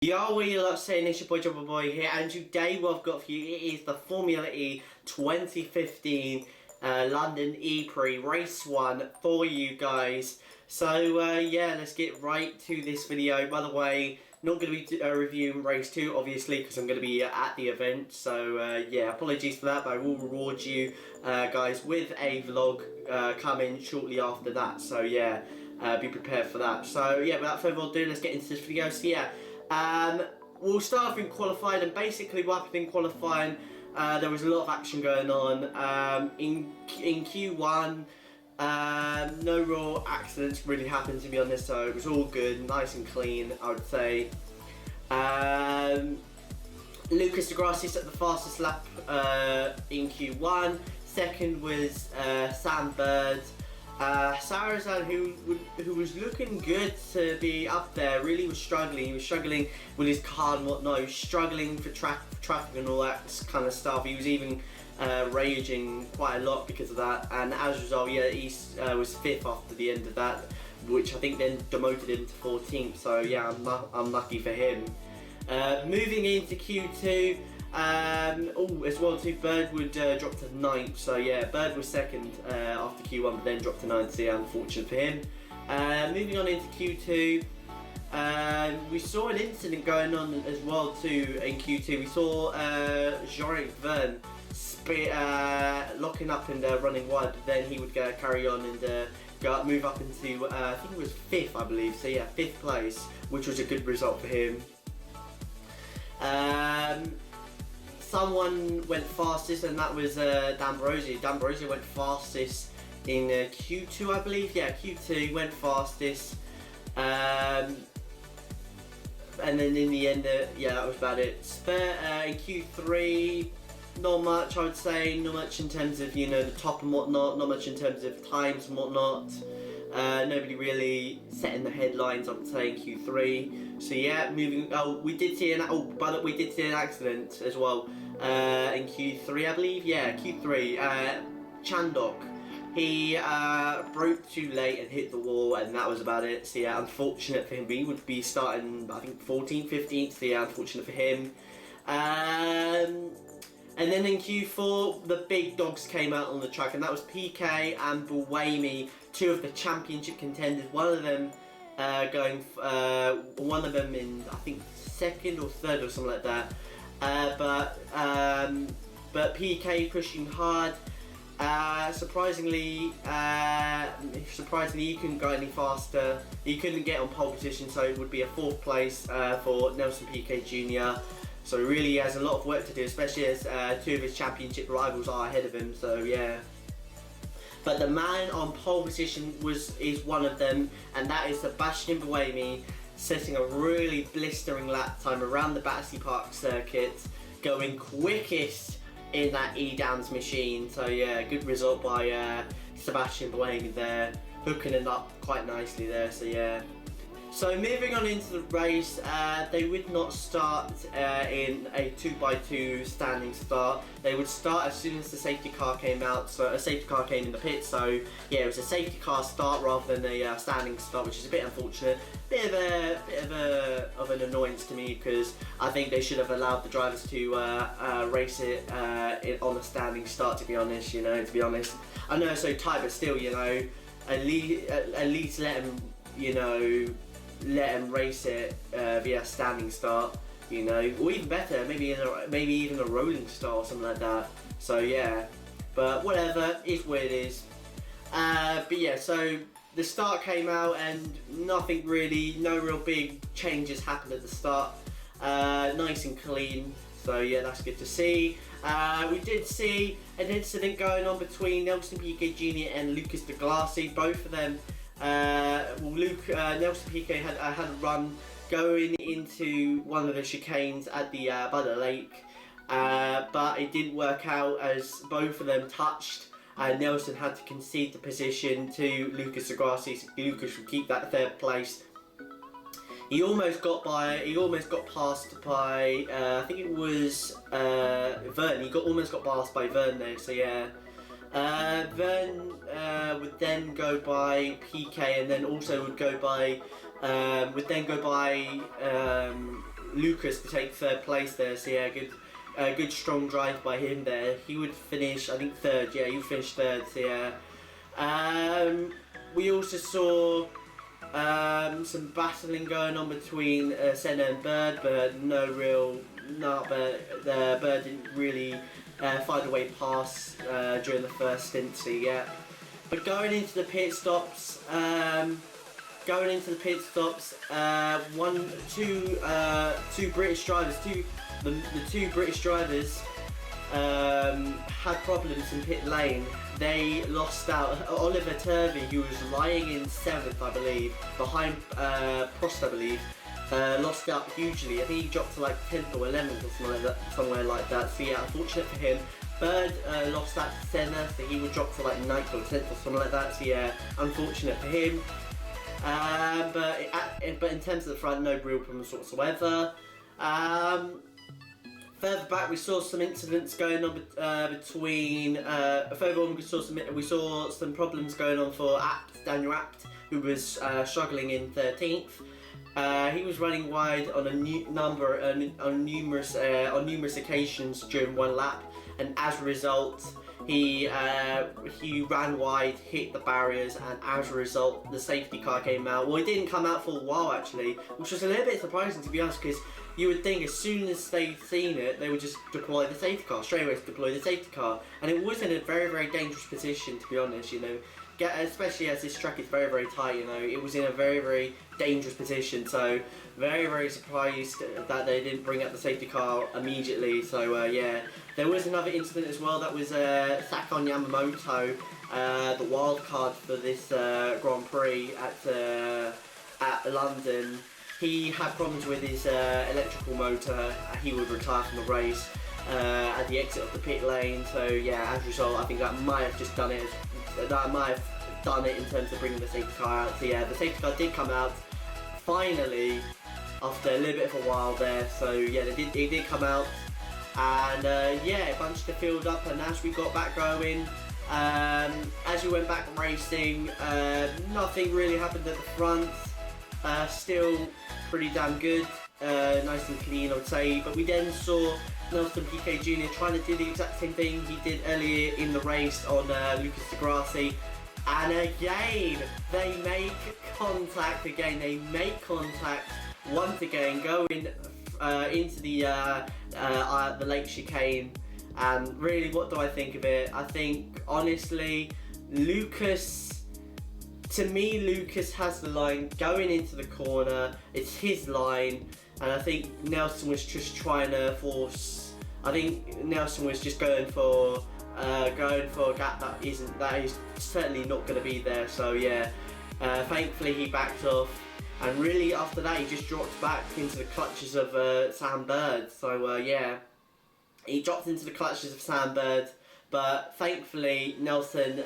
Yo, what you lot saying? It's your boy Jumbo Boy here, and today what I've got for you is the Formula E 2015 London EPrix Race 1 for you guys. So yeah, let's get right to this video. By the way, not going to be reviewing race 2 obviously because I'm going to be at the event. So yeah, apologies for that, but I will reward you guys with a vlog coming shortly after that. So yeah, be prepared for that. So yeah, without further ado, let's get into this video. So yeah. We'll start off in qualifying, and basically what happened in qualifying, there was a lot of action going on. In Q1, no real accidents really happened, to be honest, so it was all good, nice and clean, I would say. Lucas de Grassi set the fastest lap in Q1. Second was Sam Bird. Sarazan, who was looking good to be up there, really was struggling. He was struggling with his car and whatnot. He was struggling for traffic and all that kind of stuff. He was even raging quite a lot because of that. And as a result, yeah, he was 5th after the end of that, which I think then demoted him to 14th. So yeah, I'm lucky for him. Moving into Q2. As well too, Bird would drop to 9th, so yeah, Bird was 2nd after Q1, but then dropped to 9th, so yeah, unfortunate for him. Moving on into Q2, we saw an incident going on as well too in Q2. We saw Jean-Eric Verne locking up and running wide, but then he would carry on and move up into, I think it was 5th, I believe, so yeah, 5th place, which was a good result for him. Someone went fastest, and that was D'Ambrosio. D'Ambrosio went fastest in Q2, I believe. Yeah, Q2 went fastest. And then in the end, yeah, that was about it. In Q3, not much, I would say. Not much in terms of, you know, the top and whatnot. Not much in terms of times and whatnot. Nobody really setting the headlines, I would say, in Q3. So yeah, moving. Oh, we did see an. Oh, but we did see an accident as well in Q3, I believe. Yeah, Q3. Chandok, he broke too late and hit the wall, and that was about it. So yeah, unfortunate for him. He would be starting, I think, 14th, 15th. So yeah, unfortunate for him. And then in Q4, the big dogs came out on the track, and that was PK and Buemi, two of the championship contenders. One of them one of them in, I think, 2nd or 3rd or something like that. But PK pushing hard. Surprisingly, he couldn't go any faster. He couldn't get on pole position, so it would be a 4th place for Nelson Piquet Jr. So he really has a lot of work to do, especially as 2 of his championship rivals are ahead of him. So yeah. But the man on pole position is one of them, and that is Sebastian Buemi, setting a really blistering lap time around the Battersea Park circuit, going quickest in that E-Downs machine. So yeah, good result by Sebastian Buemi there, hooking it up quite nicely there. So yeah. So moving on into the race, they would not start in a 2x2 standing start. They would start as soon as the safety car came out. So a safety car came in the pit. So yeah, it was a safety car start rather than a standing start, which is a bit unfortunate. Bit of an annoyance to me, because I think they should have allowed the drivers to race it on a standing start. To be honest, you know, I know it's so tight, but still, you know, at least let them, you know, let him race it via standing start, you know, or even better, maybe even a rolling start or something like that. So yeah, but whatever, is what it is. But yeah, so the start came out and nothing really, no real big changes happened at the start. Nice and clean. So yeah, that's good to see. We did see an incident going on between Nelson Piquet Jr. and Lucas de Grassi. Both of them. Nelson Piquet had a run going into one of the chicanes at the by the lake, but it didn't work out as both of them touched, and Nelson had to concede the position to Lucas de Grassi. So Lucas would keep that 3rd place. He almost got passed by I think it was Verne. He almost got passed by Verne there. So yeah. Verne would then go by PK, and then also would then go by Lucas to take third place there. So yeah, good strong drive by him there. He would finish, I think, third. Yeah, he would finish third. So yeah. We also saw some battling going on between Senna and Bird, but Bird didn't really find a way past during the first stint. So yeah. But going into the pit stops, two British drivers, the two British drivers had problems in pit lane. They lost out. Oliver Turvey, who was lying in 7th, I believe, behind Prost, I believe, lost out hugely. I think he dropped to like 10th or 11th or somewhere like that. So yeah, unfortunate for him. Bird lost that to Senna, so he would drop to like 9th or 10th or something like that. So yeah, unfortunate for him. But in terms of the front, no real problems whatsoever. Further back, we saw some incidents going on between. Further on, we saw some problems going on for Daniel Abt, who was struggling in 13th. He was running wide on on numerous occasions during one lap, and as a result, he ran wide, hit the barriers, and as a result, the safety car came out. Well, it didn't come out for a while actually, which was a little bit surprising, to be honest, because you would think as soon as they'd seen it, they would just deploy the safety car, straight away deploy the safety car. And it was in a very, very dangerous position, to be honest, you know. Especially as this track is very, very tight, you know. It was in a very, very dangerous position, so very, very surprised that they didn't bring out the safety car immediately. So yeah, there was another incident as well. That was Sakon Yamamoto, the wild card for this Grand Prix at London. He had problems with his electrical motor. He would retire from the race at the exit of the pit lane. So yeah, as a result, I think that might have just done it. That might have done it in terms of bringing the safety car out. So yeah, the safety car did come out finally after a little bit of a while there. So yeah, it did come out, and yeah, bunched the field up. And as we got back going, as we went back racing, nothing really happened at the front. Still pretty damn good, nice and clean, I would say. But we then saw Nelson Piquet Jr. trying to do the exact same thing he did earlier in the race on Lucas Di Grassi, and again they make contact. Once again, going into the late chicane. And really, what do I think of it? I think honestly, Lucas has the line going into the corner. It's his line, and I think Nelson was just trying to force. I think Nelson was just going for a gap that is certainly not going to be there. So yeah, thankfully he backed off, and really after that he just dropped back into the clutches of Sam Bird. So yeah, he dropped into the clutches of Sam Bird. But thankfully Nelson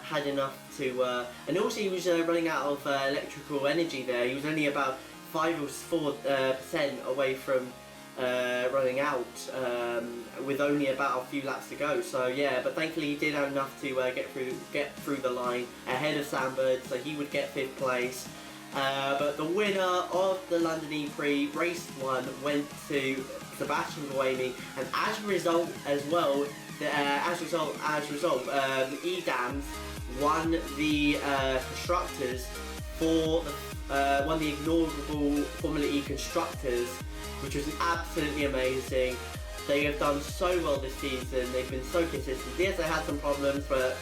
had enough to, and also he was running out of electrical energy there. He was only about 5 or 4% away from running out, with only about a few laps to go. So yeah, but thankfully he did have enough to get through the line ahead of Sam Bird, so he would get 5th place. But the winner of the London EPrix Race 1 went to Sebastian Buemi, and as a result as well, Edams won the constructors won the inaugural Formula E constructors, which was absolutely amazing. They have done so well this season. They've been so consistent. Yes, they had some problems, but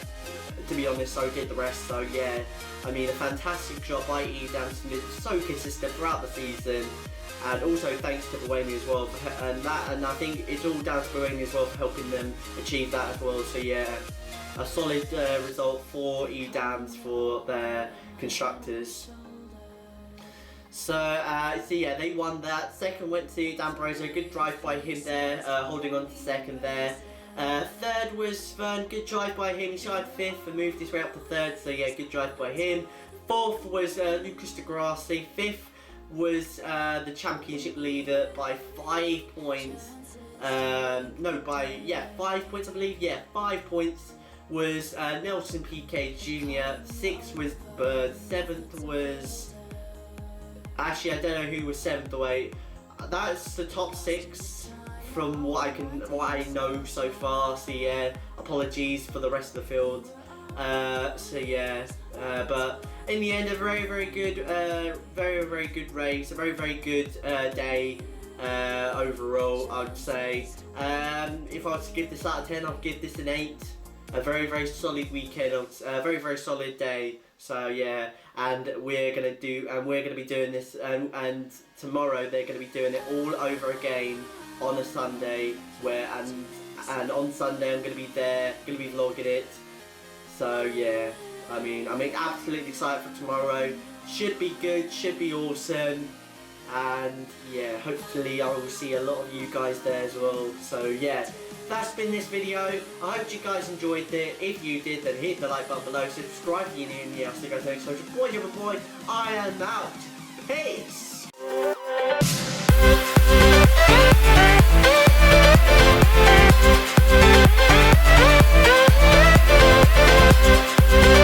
to be honest, so did the rest. So yeah, I mean, a fantastic job by Edams. Been so consistent throughout the season. And also thanks to Buemi as well, and I think it's all down to Buemi as well for helping them achieve that as well. So yeah, a solid result for Edams for their constructors. So yeah, they won that. Second went to D'Ambrosio, good drive by him there, holding on to second there. Third was Fern, good drive by him. He started 5th and moved his way up to 3rd. So yeah, good drive by him. 4th was Lucas Di Grassi. 5th was the championship leader by 5 points. 5 points, I believe. Yeah, 5 points was Nelson Piquet Jr. 6th was Bird. 7th was... Actually, I don't know who was 7th away. that's the top 6 from what I know so far. So yeah, apologies for the rest of the field. So yeah, but in the end, a very good, very good race, a very good day overall. I'd say. If I was to give this out of 10, I'd give this an 8. A very solid weekend, a very solid day. So yeah, and we're gonna be doing this, and tomorrow they're gonna be doing it all over again on a Sunday. And on Sunday I'm gonna be there, gonna be vlogging it. So yeah, I mean, I'm absolutely excited for tomorrow. Should be good, should be awesome. And yeah, hopefully I will see a lot of you guys there as well. So yeah, that's been this video. I hope you guys enjoyed it. If you did, then hit the like button below, subscribe if you're new, and yeah, I'll see you guys next time. Boy, I am out. Peace!